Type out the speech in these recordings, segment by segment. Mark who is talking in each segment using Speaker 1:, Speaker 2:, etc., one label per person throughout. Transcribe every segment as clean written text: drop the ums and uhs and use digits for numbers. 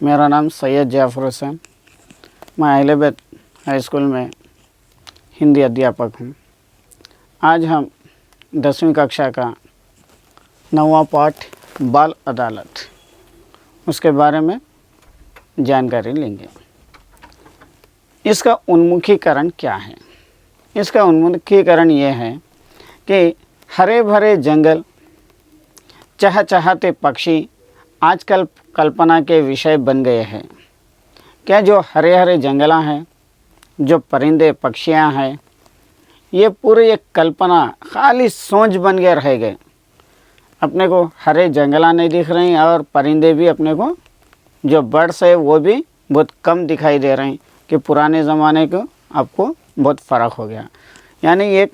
Speaker 1: मेरा नाम सैयद जाफ़र हुसैन। मैं अहलेबैत हाई स्कूल में हिंदी अध्यापक हूँ। आज हम 10वीं कक्षा का 9वां पाठ बाल अदालत उसके बारे में जानकारी लेंगे। इसका उन्मुखीकरण क्या है? इसका उन्मुखीकरण ये है कि हरे भरे जंगल, चहचहाते पक्षी आजकल कल्पना के विषय बन गए हैं। क्या जो हरे हरे जंगल हैं, जो परिंदे पक्षियां हैं, ये पूरी एक कल्पना खाली सोच बन के रह गए। अपने को हरे जंगल नहीं दिख रहे हैं और परिंदे भी अपने को जो बर्ड्स है वो भी बहुत कम दिखाई दे रहे हैं कि पुराने ज़माने को आपको बहुत फ़र्क हो गया। यानी एक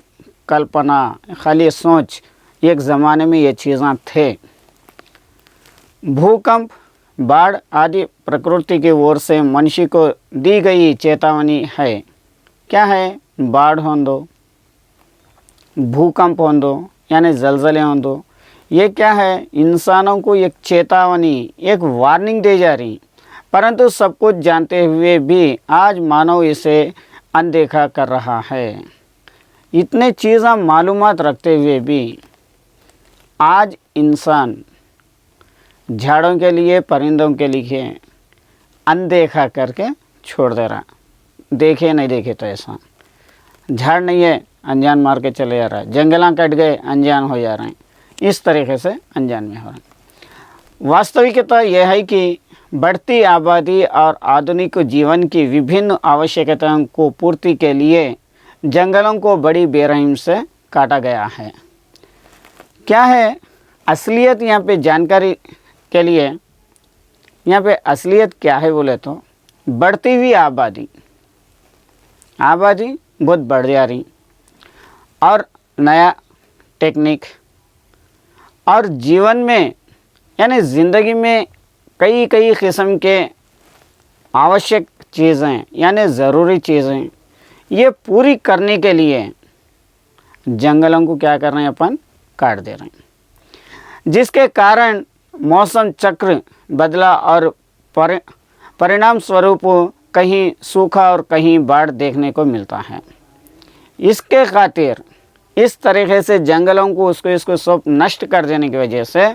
Speaker 1: कल्पना, खाली सोच, एक ज़माने में ये चीज़ें थे। भूकंप, बाढ़ आदि प्रकृति की ओर से मनुष्य को दी गई चेतावनी है। क्या है? बाढ़ हों दो, भूकंप हों दो, यानी जलजले हों दो। ये क्या है? इंसानों को एक चेतावनी, एक वार्निंग दी जा रही। परंतु सब कुछ जानते हुए भी आज मानव इसे अनदेखा कर रहा है। इतने चीज़ें मालूमात रखते हुए भी आज इंसान झाड़ों के लिए, परिंदों के लिए अनदेखा करके छोड़ दे रहा। देखे नहीं देखे तो ऐसा। झाड़ नहीं है, अनजान मार के चले जा रहा है। जंगल कट गए, अनजान हो जा रहे हैं। इस तरीके से अनजान में हो रहे हैं। वास्तविकता यह है कि बढ़ती आबादी और आधुनिक जीवन की विभिन्न आवश्यकताओं को पूर्ति के लिए जंगलों को बड़ी बेरहमी से काटा गया है। क्या है असलियत? यहाँ पे जानकारी के लिए यहाँ पे असलियत क्या है बोले तो बढ़ती हुई आबादी बहुत बढ़ जा रही और नया टेक्निक और जीवन में यानी ज़िंदगी में कई किस्म के आवश्यक चीज़ें यानी ज़रूरी चीज़ें, ये पूरी करने के लिए जंगलों को क्या कर रहे हैं? अपन काट दे रहे हैं, जिसके कारण मौसम चक्र बदला और परिणाम स्वरूप कहीं सूखा और कहीं बाढ़ देखने को मिलता है। इसके खातिर इस तरीके से जंगलों को इसको सब नष्ट कर देने की वजह से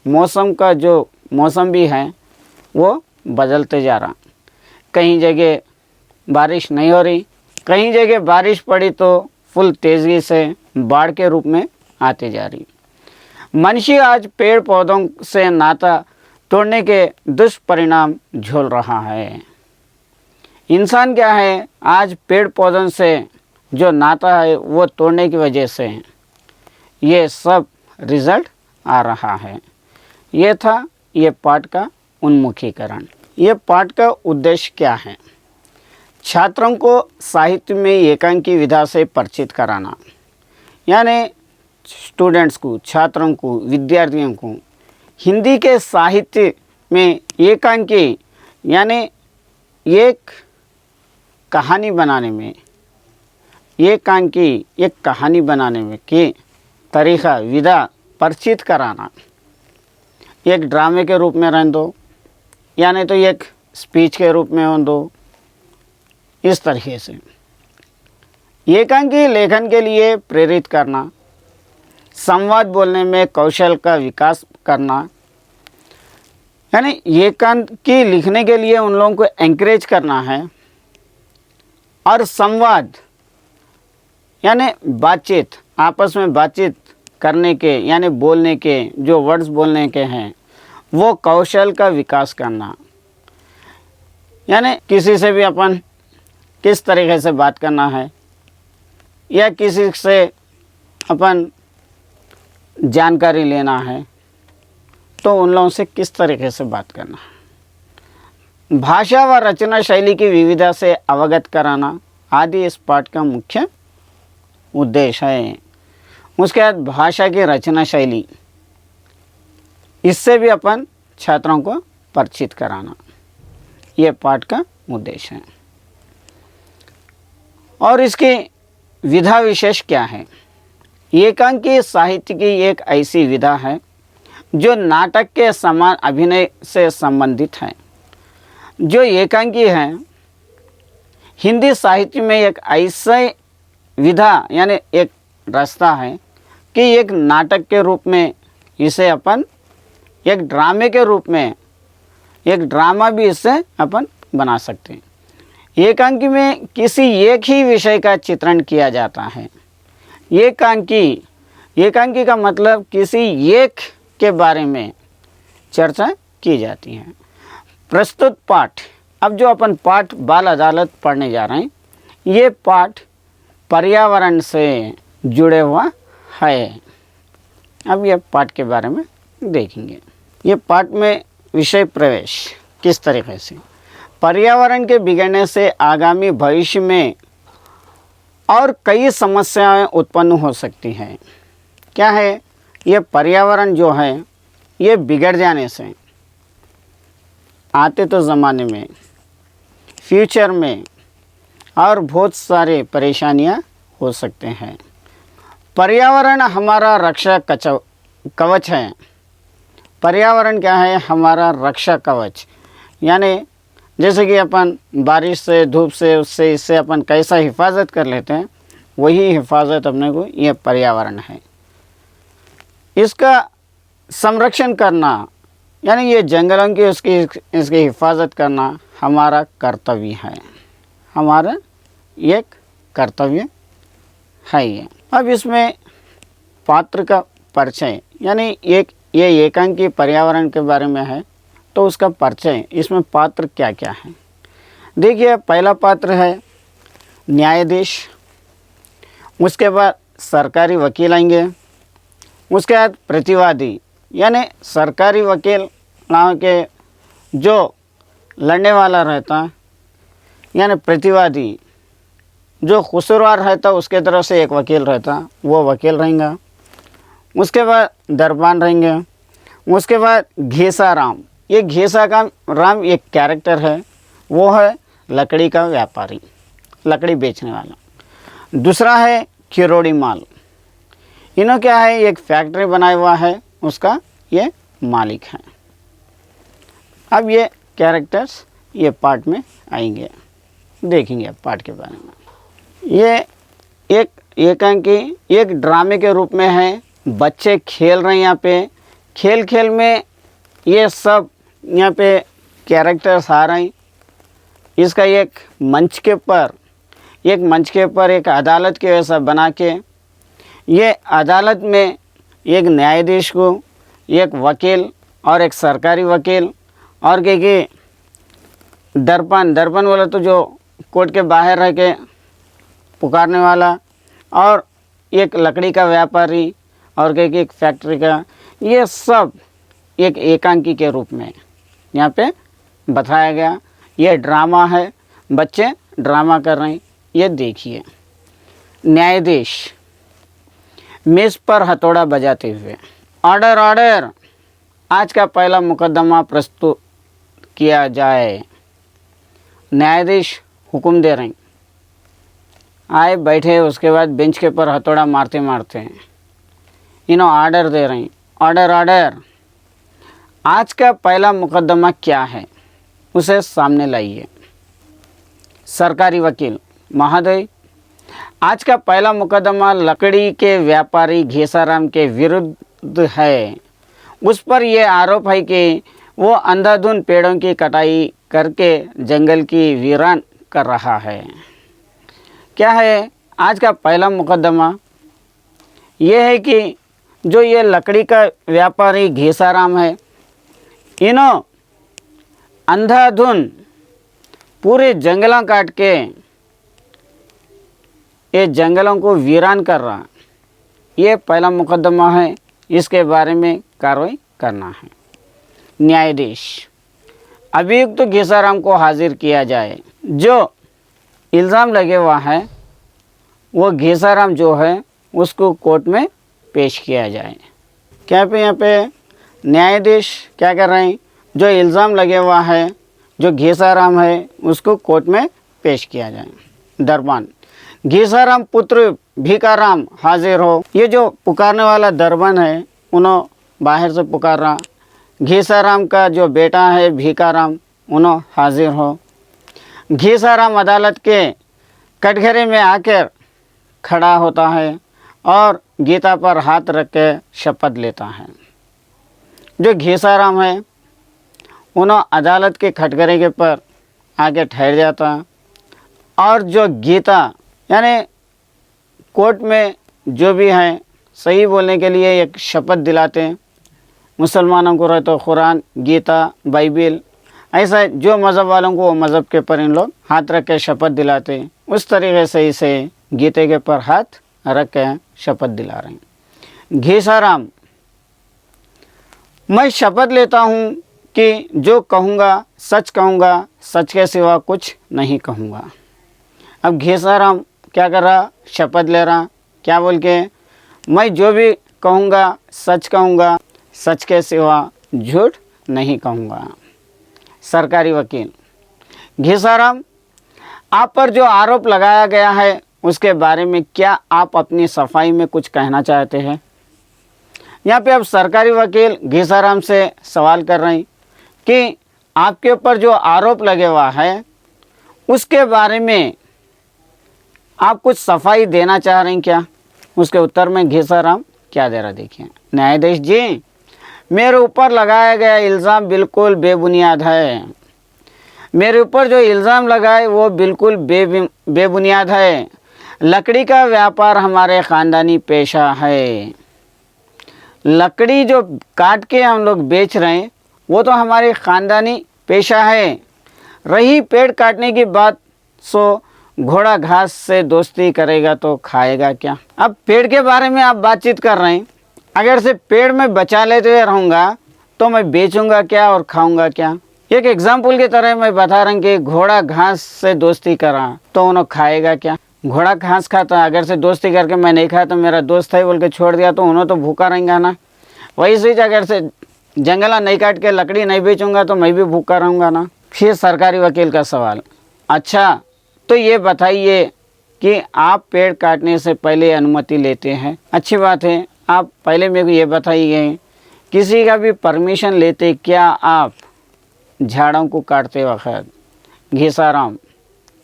Speaker 1: मौसम का जो मौसम भी है वो बदलते जा रहा। कहीं जगह बारिश नहीं हो रही, कहीं जगह बारिश पड़ी तो फुल तेज़ी से बाढ़ के रूप में आती जा रही। मनुष्य आज पेड़ पौधों से नाता तोड़ने के दुष्परिणाम झेल रहा है। इंसान क्या है? आज पेड़ पौधों से जो नाता है वो तोड़ने की वजह से ये सब रिज़ल्ट आ रहा है। ये था ये पाठ का उन्मुखीकरण। ये पाठ का उद्देश्य क्या है? छात्रों को साहित्य में एकांकी विधा से परिचित कराना, यानी स्टूडेंट्स को, छात्रों को, विद्यार्थियों को हिंदी के साहित्य में एकांकी यानी एक कहानी बनाने में, एकांकी एक कहानी बनाने में के तरीक़ा विधा परिचित कराना। एक ड्रामे के रूप में रहने दो, यानी तो एक स्पीच के रूप में हो दो। इस तरीके से एकांकी लेखन के लिए प्रेरित करना, संवाद बोलने में कौशल का विकास करना, यानी एकांकी लिखने के लिए उन लोगों को एंकरेज करना है। और संवाद यानी बातचीत, आपस में बातचीत करने के यानी बोलने के जो वर्ड्स बोलने के हैं वो कौशल का विकास करना, यानी किसी से भी अपन किस तरीके से बात करना है या किसी से अपन जानकारी लेना है तो उन लोगों से किस तरीके से बात करना है। भाषा व रचना शैली की विविधता से अवगत कराना आदि इस पाठ का मुख्य उद्देश्य है। उसके बाद भाषा की रचना शैली, इससे भी अपन छात्रों को परिचित कराना, ये पाठ का उद्देश्य है। और इसकी विधा विशेष क्या है? एकांकी साहित्य की एक ऐसी विधा है जो नाटक के समान अभिनय से संबंधित है। जो एकांकी हैं, हिंदी साहित्य में एक ऐसा विधा यानी एक रास्ता है कि एक नाटक के रूप में इसे अपन एक ड्रामे के रूप में एक ड्रामा भी इससे अपन बना सकते हैं। एकांकी में किसी एक ही विषय का चित्रण किया जाता है। एकांकी का मतलब किसी एक के बारे में चर्चा की जाती है। प्रस्तुत पाठ, अब जो अपन पाठ बाल अदालत पढ़ने जा रहे हैं, ये पाठ पर्यावरण से जुड़े हुआ है। अब ये पाठ के बारे में देखेंगे। ये पाठ में विषय प्रवेश किस तरीके से पर्यावरण के बिगड़ने से आगामी भविष्य में और कई समस्याएं उत्पन्न हो सकती हैं। क्या है? ये पर्यावरण जो है ये बिगड़ जाने से आते तो ज़माने में, फ्यूचर में और बहुत सारे परेशानियां हो सकते हैं। पर्यावरण हमारा रक्षा कवच है। पर्यावरण क्या है? हमारा रक्षा कवच। यानी जैसे कि अपन बारिश से, धूप से, उससे, इससे अपन कैसा हिफाजत कर लेते हैं, वही हिफाजत अपने को ये पर्यावरण है। इसका संरक्षण करना यानी ये जंगलों की इसकी हिफाजत करना हमारा कर्तव्य है। हमारा एक कर्तव्य है ये। अब इसमें पात्र का परिचय यानी ये एकांकी पर्यावरण के बारे में है, तो उसका परिचय, इसमें पात्र क्या क्या है। देखिए, पहला पात्र है न्यायाधीश, उसके बाद सरकारी वकील आएंगे, उसके बाद प्रतिवादी यानी सरकारी वकील नाम के जो लड़ने वाला रहता, यानी प्रतिवादी जो कसूरवार रहता उसके तरफ से एक वकील रहता, वो वकील रहेंगे। उसके बाद दरबान रहेंगे। उसके बाद घेसाराम, ये घेसाराम एक कैरेक्टर है, वो है लकड़ी का व्यापारी, लकड़ी बेचने वाला। दूसरा है किरोड़ी माल, इन्हों क्या है, एक फैक्ट्री बनाया हुआ है, उसका ये मालिक है। अब ये कैरेक्टर्स ये पार्ट में आएंगे, देखेंगे पार्ट के बारे में। ये एक एकांकी एक ड्रामे के रूप में है। बच्चे खेल रहे हैं यहाँ पे, खेल में ये सब यहाँ पे कैरेक्टर्स आ रहे हैं। इसका एक मंच के ऊपर एक अदालत के वैसा बना के, ये अदालत में एक न्यायाधीश को, एक वकील और एक सरकारी वकील और के दर्पण वाला तो जो कोर्ट के बाहर रह के पुकारने वाला, और एक लकड़ी का व्यापारी और एक फैक्ट्री का, ये सब एक एकांकी के रूप में यहाँ पे बताया गया। ये ड्रामा है, बच्चे ड्रामा कर रहे हैं। ये देखिए, न्यायाधीश मेज पर हथौड़ा बजाते हुए, ऑर्डर ऑर्डर, आज का पहला मुकदमा प्रस्तुत किया जाए। न्यायाधीश हुक्म दे रहे हैं, आए बैठे, उसके बाद बेंच के ऊपर हथौड़ा मारते मारते इन्हों ऑर्डर दे रहे हैं, ऑर्डर ऑर्डर, आज का पहला मुकदमा क्या है उसे सामने लाइए। सरकारी वकील महोदय, आज का पहला मुकदमा लकड़ी के व्यापारी घेसाराम के विरुद्ध है। उस पर यह आरोप है कि वो अंधाधुंध पेड़ों की कटाई करके जंगल की वीरान कर रहा है। क्या है आज का पहला मुकदमा? ये है कि जो ये लकड़ी का व्यापारी घेसाराम है, इन्हों अंधाधुंध पूरे जंगलों काट के ये जंगलों को वीरान कर रहा, ये पहला मुकदमा है, इसके बारे में कार्रवाई करना है। न्यायाधीश, अभियुक्त तो घेसाराम को हाजिर किया जाए। जो इल्ज़ाम लगे हुआ है वो घेसाराम जो है उसको कोर्ट में पेश किया जाए। क्या पे यहाँ पे न्यायाधीश क्या कर रहे हैं, जो इल्ज़ाम लगे हुआ है, जो घेसाराम है, उसको कोर्ट में पेश किया जाए। दरबान, घेसाराम पुत्र भीकाराम हाजिर हो। ये जो पुकारने वाला दरबान है, उन्होंने बाहर से पुकार रहा। घेसाराम का जो बेटा है भीकाराम, उन्हों हाजिर हो। घीसाराम अदालत के कटघरे में आकर खड़ा होता है और गीता पर हाथ रख के शपथ लेता है। जो घीसाराम है उन्हों अदालत के कटघरे के पर आके ठहर जाता और जो गीता यानी कोर्ट में जो भी हैं सही बोलने के लिए एक शपथ दिलाते हैं। मुसलमानों को रहे तो कुरान, गीता, बाइबिल, ऐसा जो मज़हब वालों को वो मज़हब के पर इन लोग हाथ रख के शपथ दिलाते हैं। उस तरीके से इसे गीते के पर हाथ रख के शपथ दिला रहे हैं। घीसाराम, मैं शपथ लेता हूँ कि जो कहूँगा सच कहूँगा, सच के सिवा कुछ नहीं कहूँगा। अब घीसाराम क्या कर रहा, शपथ ले रहा, क्या बोल के, मैं जो भी कहूँगा सच कहूँगा, सच के सिवा झूठ नहीं कहूँगा। सरकारी वकील, घीसाराम, आप पर जो आरोप लगाया गया है उसके बारे में क्या आप अपनी सफाई में कुछ कहना चाहते हैं? यहाँ पे अब सरकारी वकील घीसाराम से सवाल कर रहे हैं कि आपके ऊपर जो आरोप लगे हुआ है उसके बारे में आप कुछ सफाई देना चाह रहे हैं क्या? उसके उत्तर में घीसाराम क्या दे रहा, देखिए। न्यायाधीश जी, मेरे ऊपर लगाया गया इल्ज़ाम बिल्कुल बेबुनियाद है। मेरे ऊपर जो इल्ज़ाम लगा है वो बिल्कुल बेबुनियाद है। लकड़ी का व्यापार हमारे ख़ानदानी पेशा है। लकड़ी जो काट के हम लोग बेच रहे हैं वो तो हमारे ख़ानदानी पेशा है। रही पेड़ काटने की बात, सो घोड़ा घास से दोस्ती करेगा तो खाएगा क्या? अब पेड़ के बारे में आप बातचीत कर रहे हैं। अगर से पेड़ में बचा लेते हुए रहूँगा तो मैं बेचूंगा क्या और खाऊंगा क्या? एक एग्जाम्पल की तरह मैं बता रहा हूँ कि घोड़ा घास से दोस्ती करा तो उन्होंने खाएगा क्या? घोड़ा घास खाता, अगर से दोस्ती करके मैं नहीं खाया तो मेरा दोस्त है बोल के छोड़ दिया तो उन्होंने तो भूखा रहेंगे ना। वही चीज़ अगर से जंगला नहीं काट के लकड़ी नहीं बेचूंगा तो मैं भी भूखा रहूँगा ना। फिर सरकारी वकील का सवाल, अच्छा तो ये बताइए कि आप पेड़ काटने से पहले अनुमति लेते हैं? अच्छी बात है, आप पहले मेरे को ये बताइए किसी का भी परमिशन लेते क्या आप झाड़ों को काटते वक्त? घीसाराम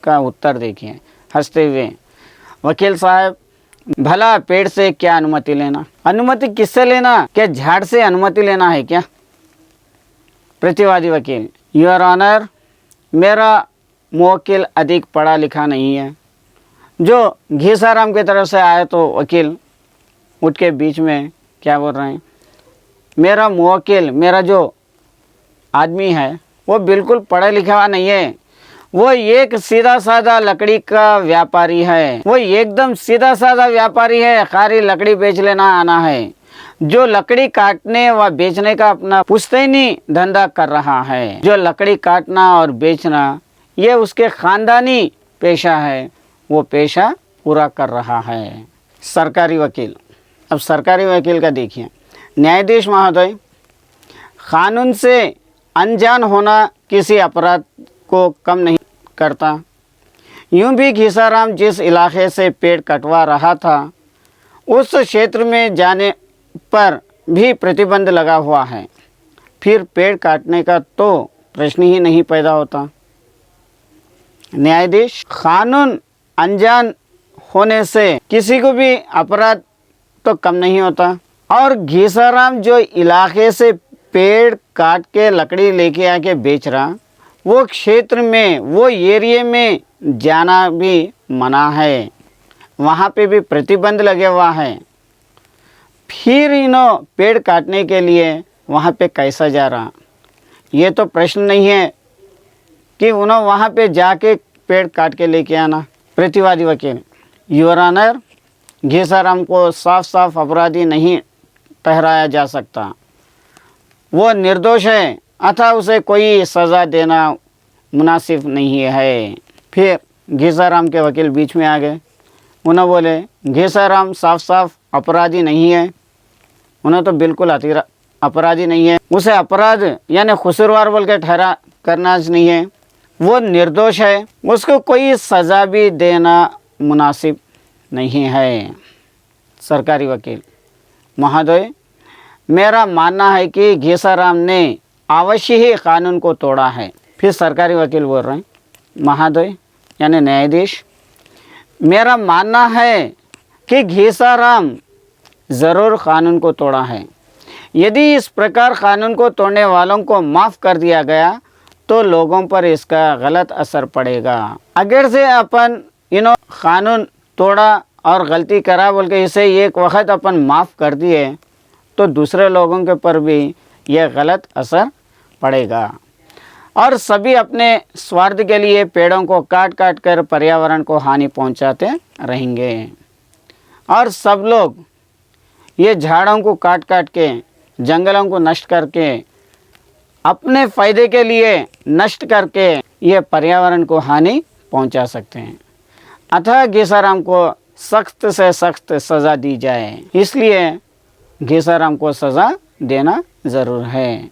Speaker 1: का उत्तर देखिए हंसते हुए, वकील साहब, भला पेड़ से क्या अनुमति लेना? अनुमति किससे लेना? क्या झाड़ से अनुमति लेना है क्या? प्रतिवादी वकील, योर ऑनर, मेरा मुवक्किल अधिक पढ़ा लिखा नहीं है। जो घीसाराम की तरफ से आया तो वकील उठ के बीच में क्या बोल रहे हैं, मेरा मुवक्किल, मेरा जो आदमी है वो बिल्कुल पढ़ा लिखा नहीं है। वो एक सीधा साधा लकड़ी का व्यापारी है। वो एकदम सीधा साधा व्यापारी है, खाली लकड़ी बेच लेना आना है। जो लकड़ी काटने व बेचने का अपना पुश्तैनी धंधा कर रहा है। जो लकड़ी काटना और बेचना ये उसके ख़ानदानी पेशा है, वो पेशा पूरा कर रहा है। सरकारी वकील, अब सरकारी वकील का देखिए, न्यायाधीश महोदय, कानून से अनजान होना किसी अपराध को कम नहीं करता। यूं भी घीसाराम जिस इलाके से पेड़ कटवा रहा था उस क्षेत्र में जाने पर भी प्रतिबंध लगा हुआ है। फिर पेड़ काटने का तो प्रश्न ही नहीं पैदा होता। न्यायाधीश, कानून अनजान होने से किसी को भी अपराध तो कम नहीं होता। और घीसाराम जो इलाके से पेड़ काट के लकड़ी लेके आके बेच रहा, वो क्षेत्र में, वो एरिया में जाना भी मना है, वहाँ पे भी प्रतिबंध लगे हुआ है। फिर इन्हों पेड़ काटने के लिए वहाँ पे कैसा जा रहा? ये तो प्रश्न नहीं है कि उन्होंने वहाँ पे जाके पेड़ काट के लेके आना। प्रतिवादी वकील, योर ऑनर, घीसाराम को साफ साफ अपराधी नहीं ठहराया जा सकता। वो निर्दोष है, अतः उसे कोई सज़ा देना मुनासिब नहीं है। फिर घीसाराम के वकील बीच में आ गए। उन्होंने बोले, घीसाराम साफ साफ अपराधी नहीं है, उन्हें तो बिल्कुल अपराधी नहीं है, उसे अपराध यानी कसूरवार बोल के ठहरा करना नहीं है, वो निर्दोष है, उसको कोई सज़ा भी देना मुनासिब नहीं है। सरकारी वकील, महोदय, मेरा मानना है कि घीसाराम ने अवश्य ही कानून को तोड़ा है। फिर सरकारी वकील बोल रहे हैं, महोदय यानी न्यायाधीश, मेरा मानना है कि घीसाराम ज़रूर कानून को तोड़ा है। यदि इस प्रकार कानून को तोड़ने वालों को माफ़ कर दिया गया तो लोगों पर इसका गलत असर पड़ेगा। अगर से अपन कानून तोड़ा और गलती करा बोल के इसे एक वक्त अपन माफ़ कर दिए तो दूसरे लोगों के पर भी यह गलत असर पड़ेगा और सभी अपने स्वार्थ के लिए पेड़ों को काट काट कर पर्यावरण को हानि पहुंचाते रहेंगे और सब लोग ये झाड़ों को काट काट के, जंगलों को नष्ट करके, अपने फ़ायदे के लिए नष्ट करके ये पर्यावरण को हानि पहुंचा सकते हैं। अतः घीसाराम को सख्त से सख्त सज़ा दी जाए, इसलिए घीसाराम को सज़ा देना ज़रूर है,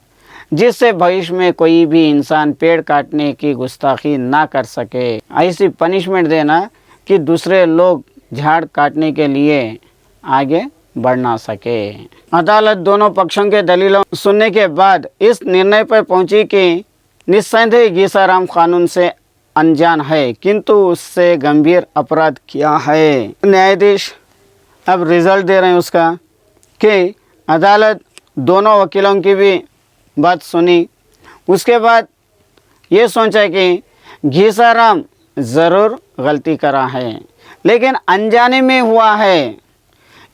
Speaker 1: जिससे भविष्य में कोई भी इंसान पेड़ काटने की गुस्ताखी ना कर सके। ऐसी पनिशमेंट देना कि दूसरे लोग झाड़ काटने के लिए आगे बढ़ ना सके। अदालत दोनों पक्षों के दलीलों सुनने के बाद इस निर्णय पर पहुंची कि निस्संदेह घीसाराम कानून से अनजान है, किंतु उससे गंभीर अपराध किया है। न्यायाधीश अब रिजल्ट दे रहे हैं उसका कि अदालत दोनों वकीलों की भी बात सुनी। उसके बाद ये सोचा कि घीसाराम ज़रूर गलती करा है, लेकिन अनजाने में हुआ है।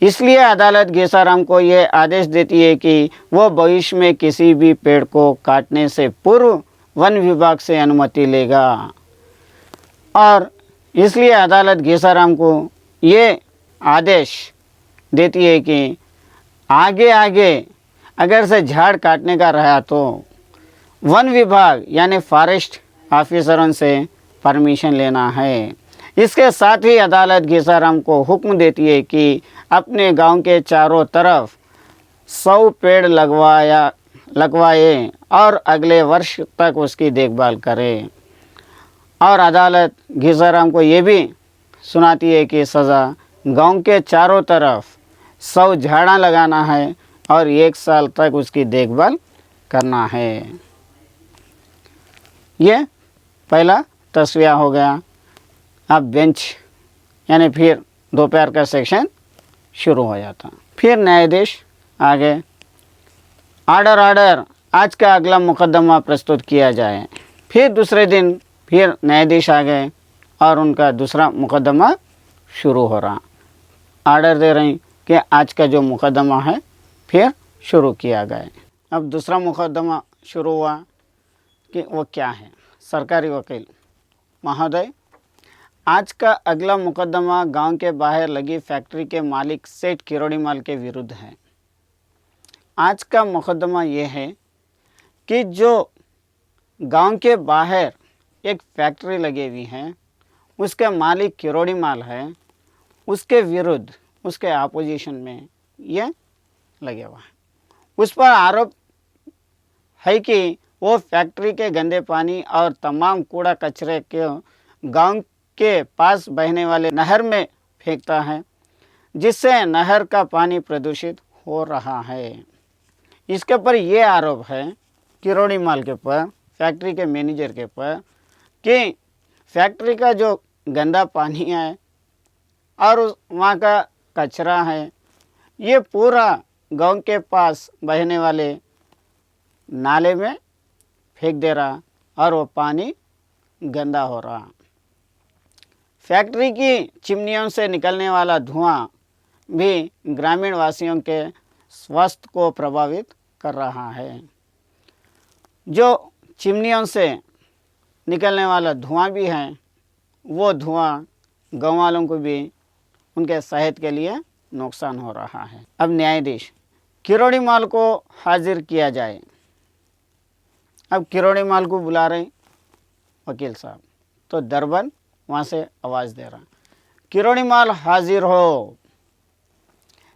Speaker 1: इसलिए अदालत घीसाराम को ये आदेश देती है कि वो भविष्य में किसी भी पेड़ को काटने से पूर्व वन विभाग से अनुमति लेगा और इसलिए अदालत घीसाराम को ये आदेश देती है कि आगे आगे अगर से झाड़ काटने का रहा तो वन विभाग यानी फॉरेस्ट ऑफिसरों से परमिशन लेना है। इसके साथ ही अदालत घीसाराम को हुक्म देती है कि अपने गांव के चारों तरफ 100 पेड़ लगवाए और अगले वर्ष तक उसकी देखभाल करे। और अदालत घीसाराम को ये भी सुनाती है कि सज़ा गांव के चारों तरफ 100 झाड़ा लगाना है और 1 साल तक उसकी देखभाल करना है। ये पहला तस्वीर हो गया। अब बेंच यानी फिर दोपहर का सेक्शन शुरू हो जाता। फिर न्यायाधीश आगे ऑर्डर आज का अगला मुकदमा प्रस्तुत किया जाए। फिर दूसरे दिन फिर न्यायाधीश आ गए और उनका दूसरा मुकदमा शुरू हो रहा। ऑर्डर दे रहे हैं कि आज का जो मुकदमा है फिर शुरू किया गया। अब दूसरा मुकदमा शुरू हुआ कि वो क्या है। सरकारी वकील महोदय, आज का अगला मुकदमा गांव के बाहर लगी फैक्ट्री के मालिक सेठ किरोड़ीमाल के विरुद्ध है। आज का मुकदमा ये है कि जो गांव के बाहर एक फैक्ट्री लगी हुई है, उसके मालिक किरोड़ीमाल है, उसके विरुद्ध, उसके अपोजिशन में ये लगे हुआ है। उस पर आरोप है कि वो फैक्ट्री के गंदे पानी और तमाम कूड़ा कचरे के गांव के पास बहने वाले नहर में फेंकता है, जिससे नहर का पानी प्रदूषित हो रहा है। इसके ऊपर ये आरोप है किरोड़ीमाल के ऊपर, फैक्ट्री के मैनेजर के ऊपर, कि फैक्ट्री का जो गंदा पानी है और वहाँ का कचरा है, ये पूरा गांव के पास बहने वाले नाले में फेंक दे रहा और वो पानी गंदा हो रहा। फैक्ट्री की चिमनियों से निकलने वाला धुआं भी ग्रामीण वासियों के स्वास्थ्य को प्रभावित कर रहा है। जो चिमनियों से निकलने वाला धुआं भी है, वो धुआं गाँव वालों को भी उनके सेहत के लिए नुकसान हो रहा है। अब न्यायाधीश किरोड़ीमाल को हाजिर किया जाए। अब किरोड़ीमाल को बुला रहे वकील साहब, तो दरबान वहाँ से आवाज़ दे रहा, किरोड़ीमाल हाजिर हो।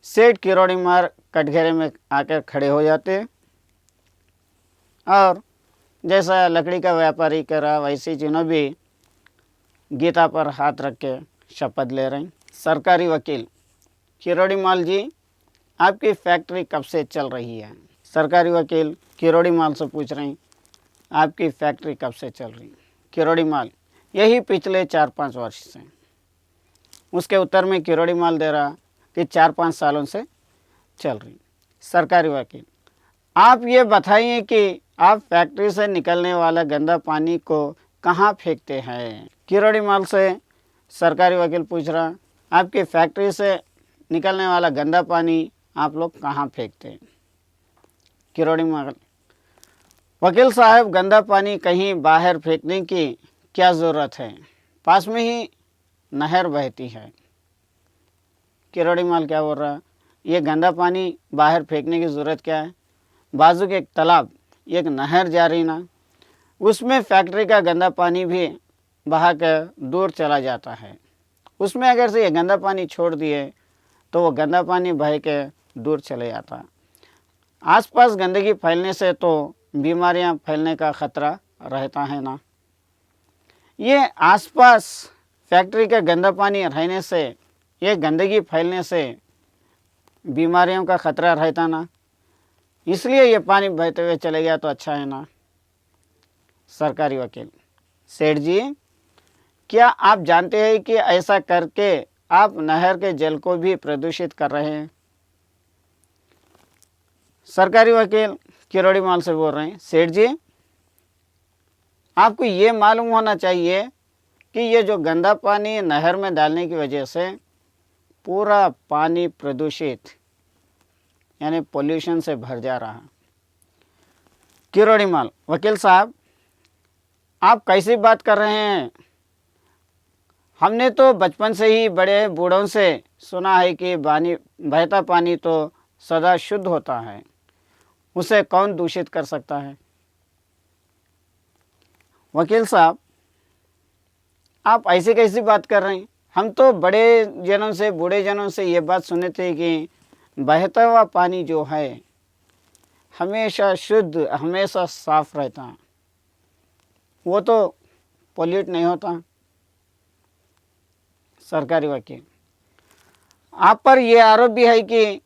Speaker 1: सेठ किरोड़ीमाल कटघरे में आकर खड़े हो जाते और जैसा लकड़ी का व्यापारी कर रहा वैसे जिन्हों भी गीता पर हाथ रख के शपथ ले रहे हैं। सरकारी वकील किरोड़ीमाल जी, आपकी फैक्ट्री कब से चल रही है? सरकारी वकील किरोड़ीमाल से पूछ रहे हैं, आपकी फैक्ट्री कब से चल रही? किरोड़ी माल यही पिछले 4-5 वर्ष से। उसके उत्तर में किरोड़ी माल दे रहा कि 4-5 सालों से चल रही। सरकारी वकील, आप ये बताइए कि आप फैक्ट्री से निकलने वाला गंदा पानी को कहाँ फेंकते हैं? किरोड़ी माल से सरकारी वकील पूछ रहा, आपकी फैक्ट्री से निकलने वाला गंदा पानी आप लोग कहाँ फेंकते हैं? किरोड़ी माल, वकील साहब, गंदा पानी कहीं बाहर फेंकने की क्या ज़रूरत है, पास में ही नहर बहती है। किरोड़ी माल क्या बोल रहा, ये गंदा पानी बाहर फेंकने की ज़रूरत क्या है? बाजू के एक तालाब, एक नहर जा रही ना, उसमें फैक्ट्री का गंदा पानी भी बहा कर दूर चला जाता है। उसमें अगर से ये गंदा पानी छोड़ दिए तो वो गंदा पानी बह के दूर चले जाता। आसपास गंदगी फैलने से तो बीमारियां फैलने का खतरा रहता है ना। ये आसपास फैक्ट्री का गंदा पानी रहने से, ये गंदगी फैलने से बीमारियों का खतरा रहता ना, इसलिए ये पानी बहते हुए चले गया तो अच्छा है ना। सरकारी वकील, सेठ जी, क्या आप जानते हैं कि ऐसा करके आप नहर के जल को भी प्रदूषित कर रहे हैं? सरकारी वकील किरोड़ी माल से बोल रहे हैं, सेठ जी, आपको ये मालूम होना चाहिए कि ये जो गंदा पानी नहर में डालने की वजह से पूरा पानी प्रदूषित यानी पोल्यूशन से भर जा रहा। किरोड़ी माल, वकील साहब, आप कैसी बात कर रहे हैं? हमने तो बचपन से ही बड़े बूढ़ों से सुना है कि बहता पानी तो सदा शुद्ध होता है, उसे कौन दूषित कर सकता है? वकील साहब, आप ऐसी कैसी बात कर रहे हैं? हम तो बड़े जनों से, बूढ़े जनों से ये बात सुने थे कि बहता हुआ पानी जो है हमेशा शुद्ध, हमेशा साफ रहता, वो तो पोल्यूट नहीं होता। सरकारी वकील, आप पर यह आरोप भी है कि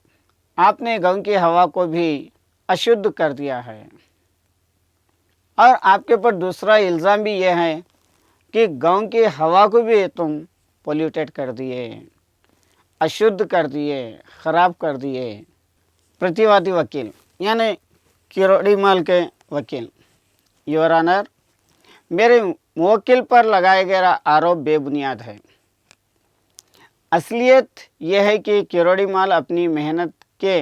Speaker 1: आपने गांव की हवा को भी अशुद्ध कर दिया है, और आपके ऊपर दूसरा इल्ज़ाम भी यह है कि गांव की हवा को भी तुम पोल्यूटेड कर दिए, अशुद्ध कर दिए, ख़राब कर दिए। प्रतिवादी वकील यानी किरोड़ी माल के वकील, योर ऑनर, मेरे मुवक्किल पर लगाया गया आरोप बेबुनियाद है। असलियत यह है कि किरोड़ी माल अपनी मेहनत के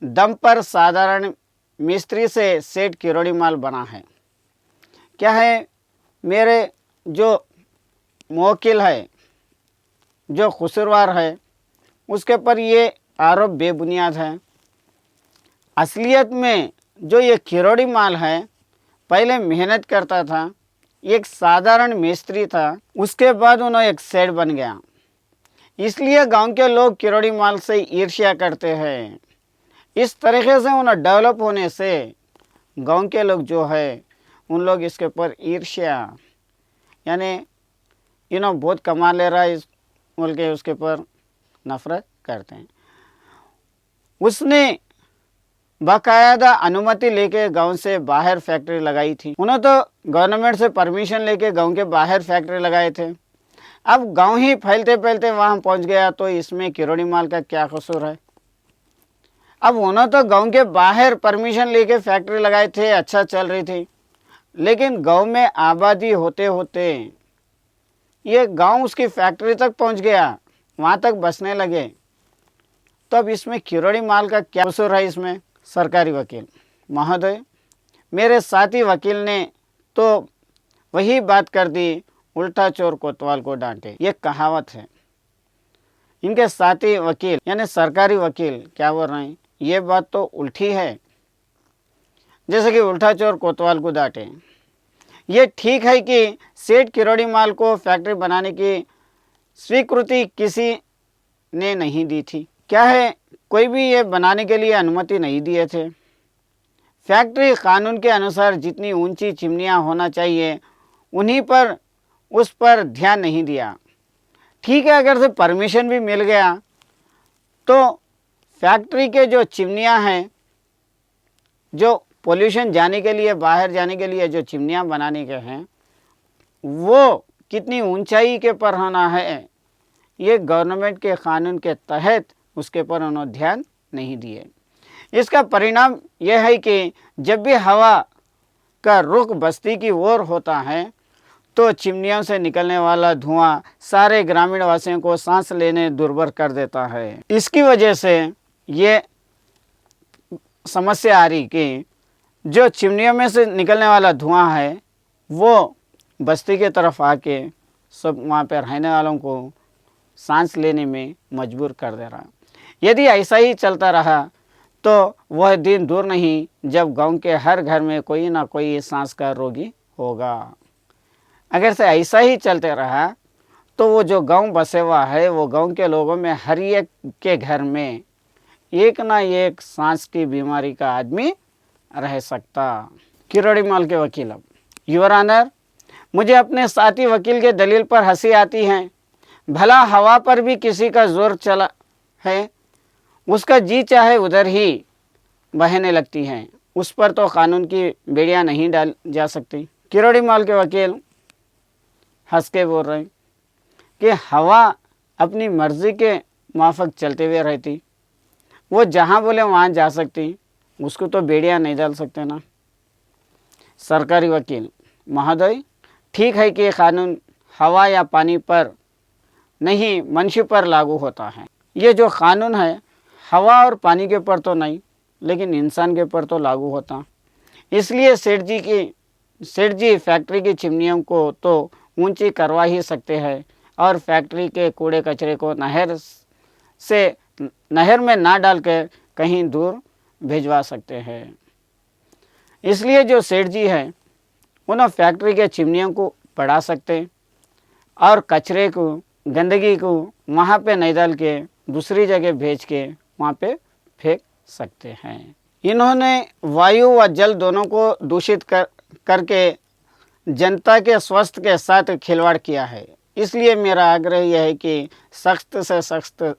Speaker 1: दम पर साधारण मिस्त्री से सेठ किरोड़ी माल बना है। क्या है, मेरे जो मुवक्किल है, जो कसूरवार है, उसके पर ये आरोप बेबुनियाद है। असलियत में जो ये किरोड़ी माल है, पहले मेहनत करता था, एक साधारण मिस्त्री था, उसके बाद उन्होंने एक सेठ बन गया। इसलिए गांव के लोग किरोड़ी माल से ईर्ष्या करते हैं। इस तरीके से उन्हें डेवलप होने से गांव के लोग जो है उन लोग इसके ऊपर ईर्ष्या यानी बहुत कमा ले रहा है इस बोल के उसके ऊपर नफरत करते हैं। उसने बाकायदा अनुमति लेके गांव से बाहर फैक्ट्री लगाई थी। उन्होंने तो गवर्नमेंट से परमिशन लेके गांव के बाहर फैक्ट्री लगाए थे। अब गांव ही फैलते फैलते वहां पहुंच गया तो इसमें किरोड़ी माल का क्या कसूर है? अब उन्होंने तो गांव के बाहर परमिशन लेके फैक्ट्री लगाए थे, अच्छा चल रही थी, लेकिन गांव में आबादी होते होते ये गांव उसकी फैक्ट्री तक पहुंच गया, वहां तक बसने लगे, तो अब इसमें किरोड़ी माल का क्या कसूर है इसमें? सरकारी वकील महोदय, मेरे साथी वकील ने तो वही बात कर दी, उल्टा चोर कोतवाल को डांटे, ये कहावत है। इनके साथी वकील यानी सरकारी वकील क्या बोल रहे हैं, ये बात तो उल्टी है, जैसे कि उल्टा चोर कोतवाल को डांटे। ये ठीक है कि सेठ किरोड़ी माल को फैक्ट्री बनाने की स्वीकृति किसी ने नहीं दी थी। क्या है, कोई भी ये बनाने के लिए अनुमति नहीं दिए थे। फैक्ट्री कानून के अनुसार जितनी ऊंची चिमनियां होना चाहिए उन्हीं पर, उस पर ध्यान नहीं दिया। ठीक है, अगर से परमिशन भी मिल गया तो फैक्ट्री के जो चिमनियां हैं, जो पोल्यूशन जाने के लिए, बाहर जाने के लिए जो चिमनियाँ बनाने के हैं वो कितनी ऊंचाई के पर होना है, ये गवर्नमेंट के कानून के तहत उसके पर उन्होंने ध्यान नहीं दिए। इसका परिणाम यह है कि जब भी हवा का रुख बस्ती की ओर होता है तो चिमनियों से निकलने वाला धुआं सारे ग्रामीण वासियों को सांस लेने दुर्भर कर देता है। इसकी वजह से ये समस्या आ रही कि जो चिमनियों में से निकलने वाला धुआं है वो बस्ती के तरफ आके सब वहाँ पर रहने वालों को सांस लेने में मजबूर कर दे रहा। यदि ऐसा ही चलता रहा तो वह दिन दूर नहीं जब गांव के हर घर में कोई ना कोई सांस का रोगी होगा। अगर से ऐसा ही चलते रहा तो वो जो गांव बसे हुआ है वो गांव के लोगों में हर एक के घर में एक ना एक सांस की बीमारी का आदमी रह सकता। किरोड़ी माल के वकील, अब योर ऑनर, मुझे अपने साथी वकील के दलील पर हंसी आती है। भला हवा पर भी किसी का जोर चला है, उसका जी चाहे उधर ही बहने लगती हैं, उस पर तो कानून की बेड़ियां नहीं डाल जा सकती। किरोड़ी माल के वकील हंस के बोल रहे कि हवा अपनी मर्जी के माफक चलते हुए रहती, वो जहाँ बोले वहाँ जा सकती, उसको तो बेड़ियां नहीं डाल सकते ना। सरकारी वकील महोदय, ठीक है कि कानून हवा या पानी पर नहीं मनुष्य पर लागू होता है। ये जो कानून है हवा और पानी के पर तो नहीं, लेकिन इंसान के पर तो लागू होता। इसलिए सेठ जी फैक्ट्री की चिमनियों को तो ऊंची करवा ही सकते हैं और फैक्ट्री के कूड़े कचरे को नहर में ना डालकर कहीं दूर भिजवा सकते हैं। इसलिए जो सेठ जी हैं उन्हें फैक्ट्री के चिमनियों को बढ़ा सकते और कचरे को, गंदगी को वहाँ पे नहीं डाल के दूसरी जगह भेज के वहाँ पे फेंक सकते हैं। इन्होंने वायु व जल दोनों को दूषित करके जनता के स्वास्थ्य के साथ खिलवाड़ किया है। इसलिए मेरा आग्रह यह है कि सख्त से सख्त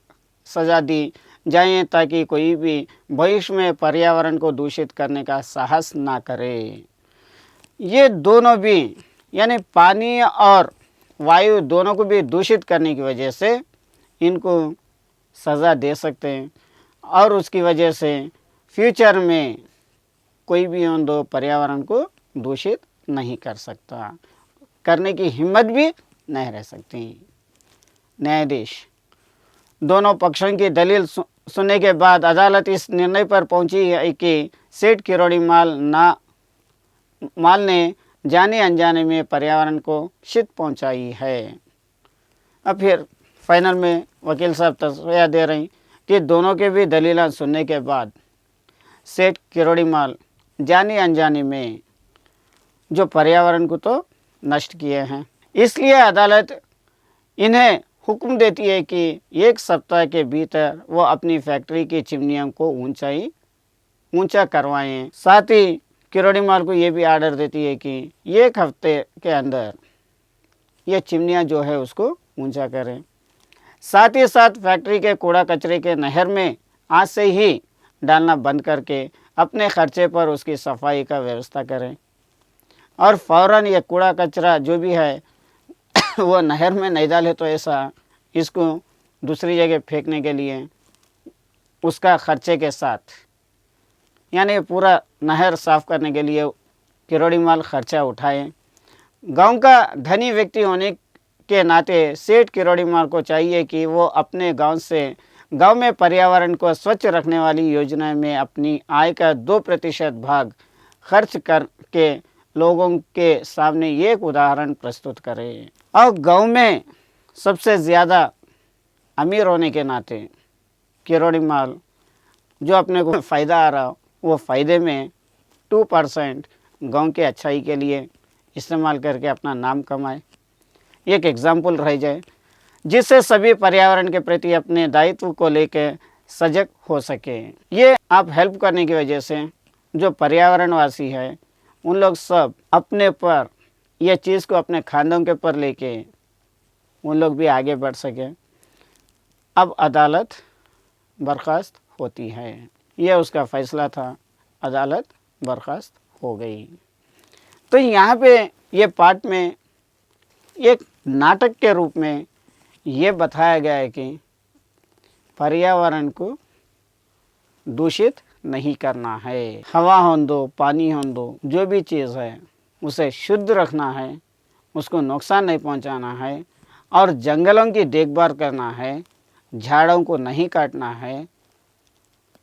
Speaker 1: सज़ा दी जाए ताकि कोई भी भविष्य में पर्यावरण को दूषित करने का साहस ना करे। ये दोनों भी यानी पानी और वायु दोनों को भी दूषित करने की वजह से इनको सज़ा दे सकते हैं और उसकी वजह से फ्यूचर में कोई भी उन दो पर्यावरण को दूषित नहीं कर सकता, करने की हिम्मत भी नहीं रह सकती। न्यायाधीश दोनों पक्षों की दलील सुनने के बाद अदालत इस निर्णय पर पहुंची है कि सेठ किरोड़ी माल ने जाने अनजाने में पर्यावरण को क्षति पहुंचाई है। अब फिर फाइनल में वकील साहब तसल्ली दे रहे हैं कि दोनों के भी दलीलें सुनने के बाद सेठ किरोड़ी माल जाने अनजाने में जो पर्यावरण को तो नष्ट किए हैं, इसलिए अदालत इन्हें हुक्म देती है कि 1 सप्ताह के भीतर वो अपनी फैक्ट्री की चिमनियों को ऊंचा करवाएं। साथ ही किरोड़ी माल को ये भी आर्डर देती है कि 1 हफ्ते के अंदर ये चिमनियाँ जो है उसको ऊंचा करें। साथ ही साथ फैक्ट्री के कूड़ा कचरे के नहर में आज से ही डालना बंद करके अपने खर्चे पर उसकी सफाई का व्यवस्था करें और फ़ौरन ये कूड़ा कचरा जो भी है वो नहर में नहीं डाले तो ऐसा इसको दूसरी जगह फेंकने के लिए उसका खर्चे के साथ यानी पूरा नहर साफ़ करने के लिए किरोड़ी माल खर्चा उठाए। गांव का धनी व्यक्ति होने के नाते सेठ किरोड़ी माल को चाहिए कि वो अपने गांव में पर्यावरण को स्वच्छ रखने वाली योजना में अपनी आय का 2% भाग खर्च करके लोगों के सामने एक उदाहरण प्रस्तुत करें। और गांव में सबसे ज़्यादा अमीर होने के नाते किरोड़ी माल जो अपने को फ़ायदा आ रहा वो फ़ायदे में 2% गांव के अच्छाई के लिए इस्तेमाल करके अपना नाम कमाए, एक एग्जाम्पल रह जाए जिससे सभी पर्यावरण के प्रति अपने दायित्व को लेकर सजग हो सके। ये आप हेल्प करने की वजह से जो पर्यावरणवासी है उन लोग सब अपने पर यह चीज़ को अपने खानों के पर लेके उन लोग भी आगे बढ़ सके। अब अदालत बर्खास्त होती है, यह उसका फैसला था। अदालत बर्खास्त हो गई। तो यहाँ पे ये पाठ में एक नाटक के रूप में ये बताया गया है कि पर्यावरण को दूषित नहीं करना है। हवा होने दो, पानी होने दो, जो भी चीज़ है उसे शुद्ध रखना है, उसको नुकसान नहीं पहुंचाना है और जंगलों की देखभाल करना है, झाड़ों को नहीं काटना है।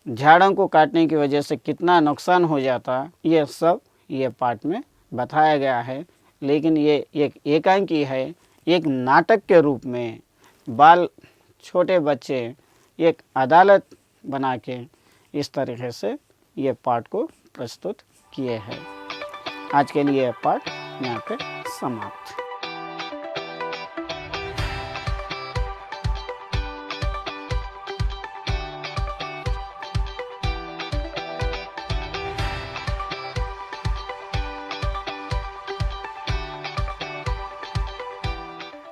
Speaker 1: झाड़ों को काटने की वजह से कितना नुकसान हो जाता, ये सब ये पाठ में बताया गया है। लेकिन ये एक एकांकी है, एक नाटक के रूप में छोटे बच्चे एक अदालत बना के इस तरीके से ये पाठ को प्रस्तुत किए हैं। आज के लिए पाठ यहाँ पे समाप्त।